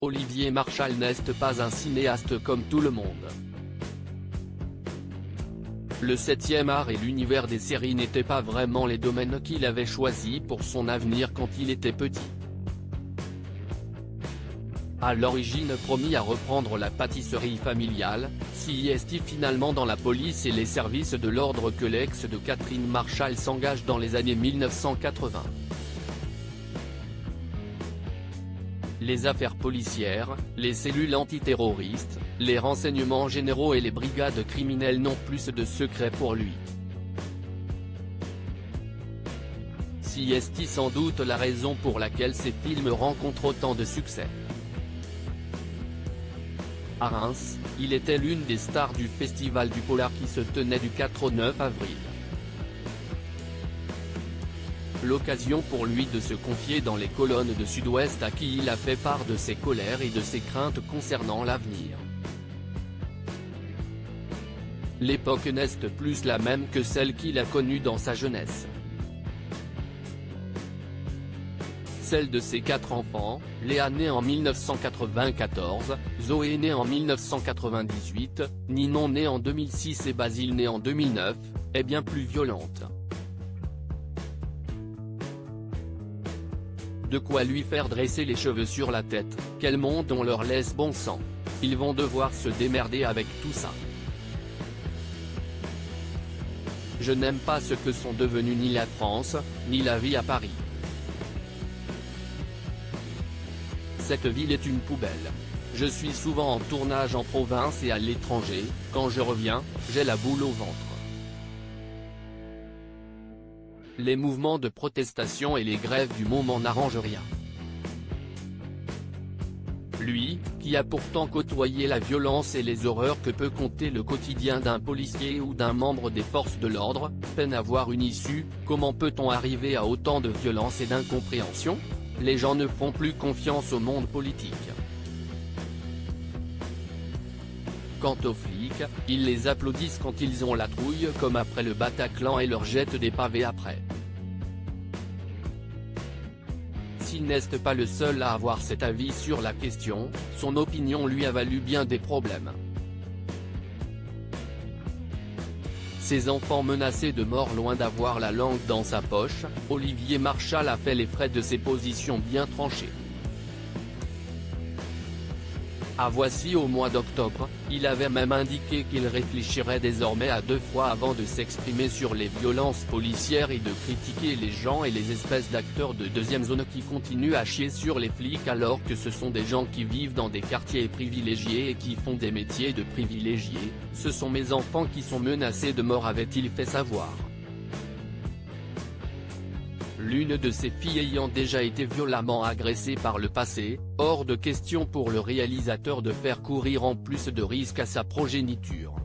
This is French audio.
Olivier Marchal n'est pas un cinéaste comme tout le monde. Le 7e art et l'univers des séries n'étaient pas vraiment les domaines qu'il avait choisis pour son avenir quand il était petit. À l'origine promis à reprendre la pâtisserie familiale, s'y est finalement dans la police et les services de l'ordre que l'ex de Catherine Marchal s'engage dans les années 1980. Les affaires policières, les cellules antiterroristes, les renseignements généraux et les brigades criminelles n'ont plus de secret pour lui. Si est sans doute la raison pour laquelle ces films rencontrent autant de succès. À Reims, il était l'une des stars du festival du Polar qui se tenait du 4 au 9 avril. L'occasion pour lui de se confier dans les colonnes de Sud-Ouest à qui il a fait part de ses colères et de ses craintes concernant l'avenir. L'époque n'est plus la même que celle qu'il a connue dans sa jeunesse. Celle de ses 4 enfants, Léa née en 1994, Zoé née en 1998, Ninon née en 2006 et Basile né en 2009, est bien plus violente. De quoi lui faire dresser les cheveux sur la tête, quel monde on leur laisse bon sang. Ils vont devoir se démerder avec tout ça. Je n'aime pas ce que sont devenus ni la France, ni la vie à Paris. Cette ville est une poubelle. Je suis souvent en tournage en province et à l'étranger, quand je reviens, j'ai la boule au ventre. Les mouvements de protestation et les grèves du moment n'arrangent rien. Lui, qui a pourtant côtoyé la violence et les horreurs que peut compter le quotidien d'un policier ou d'un membre des forces de l'ordre, peine à voir une issue. Comment peut-on arriver à autant de violence et d'incompréhension? Les gens ne font plus confiance au monde politique. Quant aux flics, ils les applaudissent quand ils ont la trouille comme après le Bataclan et leur jettent des pavés après. S'il n'est pas le seul à avoir cet avis sur la question, son opinion lui a valu bien des problèmes. Ses enfants menacés de mort loin d'avoir la langue dans sa poche, Olivier Marchal a fait les frais de ses positions bien tranchées. Voici au mois d'octobre, il avait même indiqué qu'il réfléchirait désormais à 2 fois avant de s'exprimer sur les violences policières et de critiquer les gens et les espèces d'acteurs de deuxième zone qui continuent à chier sur les flics alors que ce sont des gens qui vivent dans des quartiers privilégiés et qui font des métiers de privilégiés. Ce sont mes enfants qui sont menacés de mort, avait-il fait savoir. L'une de ses filles ayant déjà été violemment agressée par le passé, hors de question pour le réalisateur de faire courir en plus de risques à sa progéniture.